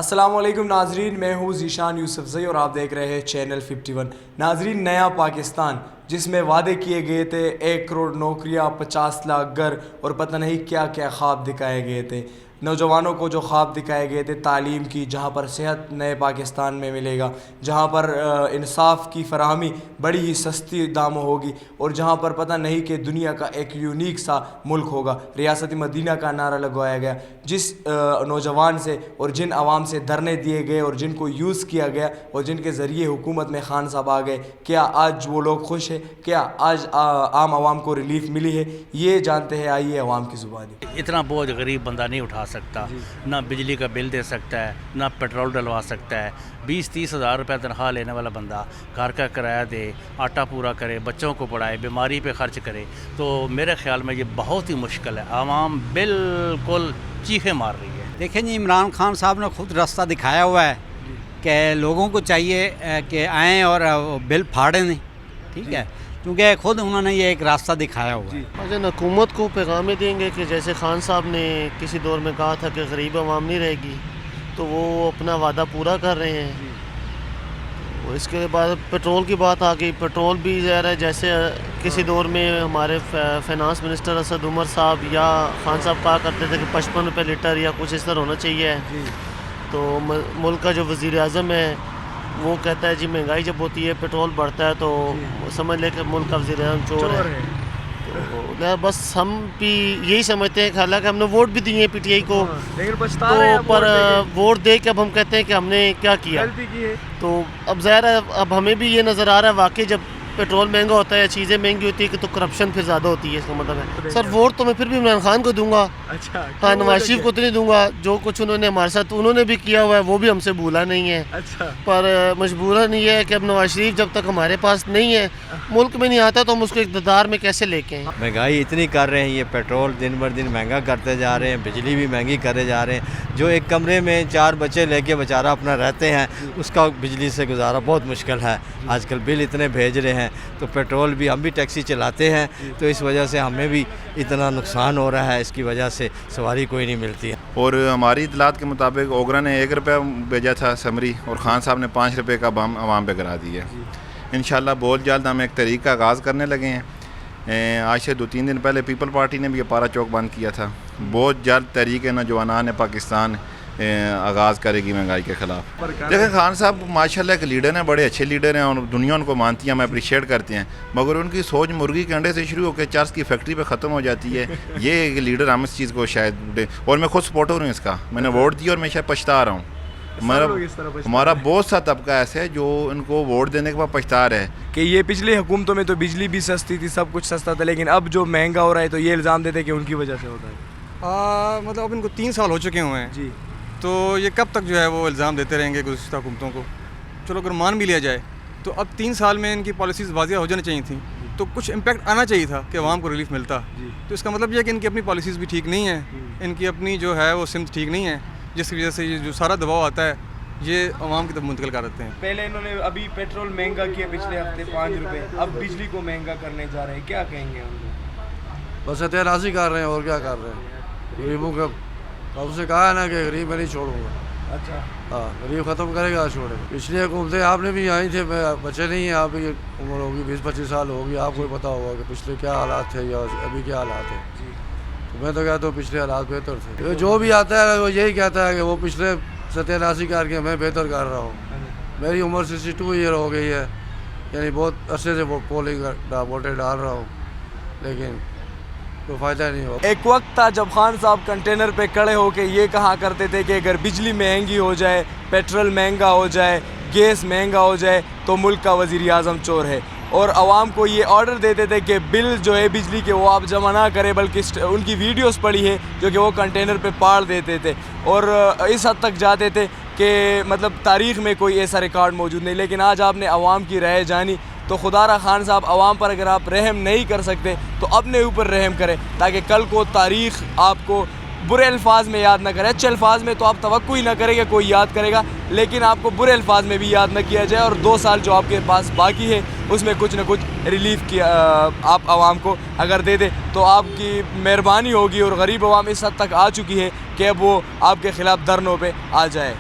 السلام علیکم ناظرین، میں ہوں ذیشان یوسفزئی اور آپ دیکھ رہے ہیں چینل 51۔ ناظرین، نیا پاکستان جس میں وعدے کیے گئے تھے 1 کروڑ نوکریاں، 50 لاکھ گھر اور پتہ نہیں کیا کیا خواب دکھائے گئے تھے نوجوانوں کو، جو خواب دکھائے گئے تھے تعلیم کی، جہاں پر صحت نئے پاکستان میں ملے گا، جہاں پر انصاف کی فراہمی بڑی ہی سستی داموں ہوگی، اور جہاں پر پتہ نہیں کہ دنیا کا ایک یونیک سا ملک ہوگا۔ ریاست مدینہ کا نعرہ لگوایا گیا، جس نوجوان سے اور جن عوام سے دھرنے دیے گئے اور جن کو یوز کیا گیا اور جن کے ذریعے حکومت میں خان صاحب آ گئے، کیا آج وہ لوگ خوش ہیں؟ کیا آج عام عوام کو ریلیف ملی ہے؟ یہ جانتے ہیں، آئیے عوام کی زبانی۔ اتنا بوجھ غریب بندہ نہیں اٹھا سکتا، نہ بجلی کا بل دے سکتا ہے، نہ پیٹرول ڈلوا سکتا ہے۔ 20-30 ہزار روپے تنخواہ لینے والا بندہ گھر کا کرایہ دے، آٹا پورا کرے، بچوں کو پڑھائے، بیماری پہ خرچ کرے، تو میرے خیال میں یہ بہت ہی مشکل ہے۔ عوام بالکل چیخیں مار رہی ہے۔ دیکھیں جی، عمران خان صاحب نے خود راستہ دکھایا ہوا ہے کہ لوگوں کو چاہیے کہ آئیں اور بل پھاڑیں نہیں، ٹھیک ہے، کیونکہ خود انہوں نے یہ ایک راستہ دکھایا ہوا ہے۔ اگر حکومت کو پیغام دیں گے کہ جیسے خان صاحب نے کسی دور میں کہا تھا کہ غریب عوام نہیں رہے گی، تو وہ اپنا وعدہ پورا کر رہے ہیں۔ اور اس کے بعد پیٹرول کی بات آ گئی، پیٹرول بھی ظاہر ہے جیسے کسی دور میں ہمارے فائنانس منسٹر اسد عمر صاحب یا خان صاحب کہا کرتے تھے کہ 55 روپے لیٹر یا کچھ اس طرح ہونا چاہیے، تو ملک کا جو وزیر اعظم ہے وہ کہتا ہے جی مہنگائی جب ہوتی ہے پیٹرول بڑھتا ہے تو سمجھ لے کہ ملک کا وزیر اعظم چور ہے۔ تو بس ہم بھی یہی سمجھتے ہیں کہ حالانکہ ہم نے ووٹ بھی دیے پی ٹی آئی کو، تو پر ووٹ دے کے اب ہم کہتے ہیں کہ ہم نے کیا کیا۔ تو اب ظاہر ہے اب ہمیں بھی یہ نظر آ رہا ہے واقعی جب پیٹرول مہنگا ہوتا ہے یا چیزیں مہنگی ہوتی ہے کہ تو کرپشن پھر زیادہ ہوتی ہے۔ اس کا مطلب ہے سر ووٹ تو میں پھر بھی عمران خان کو دوں گا، ہاں نواز شریف کو تو نہیں دوں گا۔ جو کچھ انہوں نے ہمارے ساتھ انہوں نے بھی کیا ہوا ہے وہ بھی ہم سے بھولا نہیں ہے، پر مجبوراً یہ ہے کہ اب نواز شریف جب تک ہمارے پاس نہیں ہے، ملک میں نہیں آتا، تو ہم اس کو اقتدار میں کیسے لے کے آئیں۔ مہنگائی اتنی کر رہے ہیں، یہ پیٹرول دن بر دن مہنگا کرتے جا رہے ہیں، بجلی بھی مہنگی کرے جا رہے ہیں۔ جو ایک کمرے میں 4 بچے لے کے بیچارہ اپنا رہتے ہیں، اس کا بجلی سے گزارا بہت مشکل ہے۔ آج کل بل اتنے بھیج رہے ہیں، تو پیٹرول بھی ہم بھی ٹیکسی چلاتے ہیں، تو اس وجہ سے ہمیں بھی اتنا نقصان ہو رہا ہے، اس کی وجہ سے سواری کوئی نہیں ملتی ہے۔ اور ہماری اطلاعات کے مطابق اوگرا نے 1 روپیہ بھیجا تھا سمری، اور خان صاحب نے 5 روپے کا بم عوام پہ کرا دیا۔ انشاءاللہ بہت جلد ہم ایک تحریک کا آغاز کرنے لگے ہیں۔ آج سے 2-3 دن پہلے پیپل پارٹی نے بھی یہ پارا چوک بند کیا تھا۔ بہت جلد تحریک نوجوانان پاکستان آغاز کرے گی مہنگائی کے خلاف۔ دیکھیں خان صاحب ماشاءاللہ ایک لیڈر ہیں، بڑے اچھے لیڈر ہیں، اور دنیا ان کو مانتی ہے، ہمیں اپریشیٹ کرتے ہیں، مگر ان کی سوچ مرغی کے انڈے سے شروع ہو کے چرس کی فیکٹری پہ ختم ہو جاتی ہے۔ یہ ایک لیڈر ہم اس چیز کو شاید، اور میں خود سپورٹر ہوں اس کا، میں نے ووٹ دیا اور میں شاید پچھتا رہا ہوں۔ ہمارا بہت سا طبقہ ایسا ہے جو ان کو ووٹ دینے کے بعد پچھتا رہا ہے کہ یہ پچھلی حکومتوں میں تو بجلی بھی سستی تھی، سب کچھ سستا تھا، لیکن اب جو مہنگا ہو رہا ہے تو یہ الزام دیتے کہ ان کی وجہ سے ہوتا ہے۔ مطلب اب ان کو 3 سال ہو چکے ہوئے ہیں جی، تو یہ کب تک جو ہے وہ الزام دیتے رہیں گے گزشتہ حکومتوں کو؟ چلو اگر مان بھی لیا جائے تو اب 3 سال میں ان کی پالیسیز واضح ہو جانی چاہیے تھیں، تو کچھ امپیکٹ آنا چاہیے تھا کہ عوام کو ریلیف ملتا۔ تو اس کا مطلب یہ ہے کہ ان کی اپنی پالیسیز بھی ٹھیک نہیں ہیں، ان کی اپنی جو ہے وہ سمت ٹھیک نہیں ہے، جس کی وجہ سے یہ جو سارا دباؤ آتا ہے یہ عوام کی طرف منتقل کر دیتے ہیں۔ پہلے انہوں نے ابھی پیٹرول مہنگا کیا پچھلے ہفتے 5 روپے، اب بجلی کو مہنگا کرنے جا رہے ہیں، کیا کہیں گے ان کو؟ بس ستیہ ناسی کر رہے ہیں، اور کیا کر رہے ہیں؟ غریبوں کا اب سے کہا ہے نا کہ غریب میں نہیں چھوڑوں گا۔ اچھا، ہاں غریب ختم کرے گا چھوڑے گا۔ پچھلی حکومتیں آپ نے بھی آئی تھے، بچے نہیں ہیں، آپ کی عمر ہوگی 20-25 سال ہوگی، آپ کو پتہ ہوگا کہ پچھلے کیا حالات تھے یا ابھی کیا حالات ہیں۔ تو میں تو کہتا ہوں پچھلے حالات بہتر تھے۔ جو بھی آتا ہے وہ یہی کہتا ہے کہ وہ پچھلے ستیہ ناسی کر کے میں بہتر کر رہا ہوں۔ میری عمر 62 ایئر ہو گئی ہے، یعنی بہت عرصے سے ووٹیں ڈال رہا ہوں، لیکن کوئی فائدہ نہیں ہو۔ ایک وقت تھا جب خان صاحب کنٹینر پہ کھڑے ہو کے یہ کہا کرتے تھے کہ اگر بجلی مہنگی ہو جائے، پیٹرول مہنگا ہو جائے، گیس مہنگا ہو جائے تو ملک کا وزیر اعظم چور ہے، اور عوام کو یہ آرڈر دیتے تھے کہ بل جو ہے بجلی کے وہ آپ جمع نہ کریں، بلکہ ان کی ویڈیوز پڑی ہے جو کہ وہ کنٹینر پہ پاڑ دیتے تھے، اور اس حد تک جاتے تھے کہ مطلب تاریخ میں کوئی ایسا ریکارڈ موجود نہیں۔ لیکن آج آپ نے عوام کی رائے جانی، تو خدا را خان صاحب عوام پر اگر آپ رحم نہیں کر سکتے تو اپنے اوپر رحم کریں، تاکہ کل کو تاریخ آپ کو برے الفاظ میں یاد نہ کرے۔ اچھے الفاظ میں تو آپ توقع ہی نہ کریں کہ کوئی یاد کرے گا، لیکن آپ کو برے الفاظ میں بھی یاد نہ کیا جائے، اور 2 سال جو آپ کے پاس باقی ہے اس میں کچھ نہ کچھ ریلیف کیا آپ عوام کو اگر دے دیں تو آپ کی مہربانی ہوگی، اور غریب عوام اس حد تک آ چکی ہے کہ اب وہ آپ کے خلاف دھرنوں پہ آ جائے۔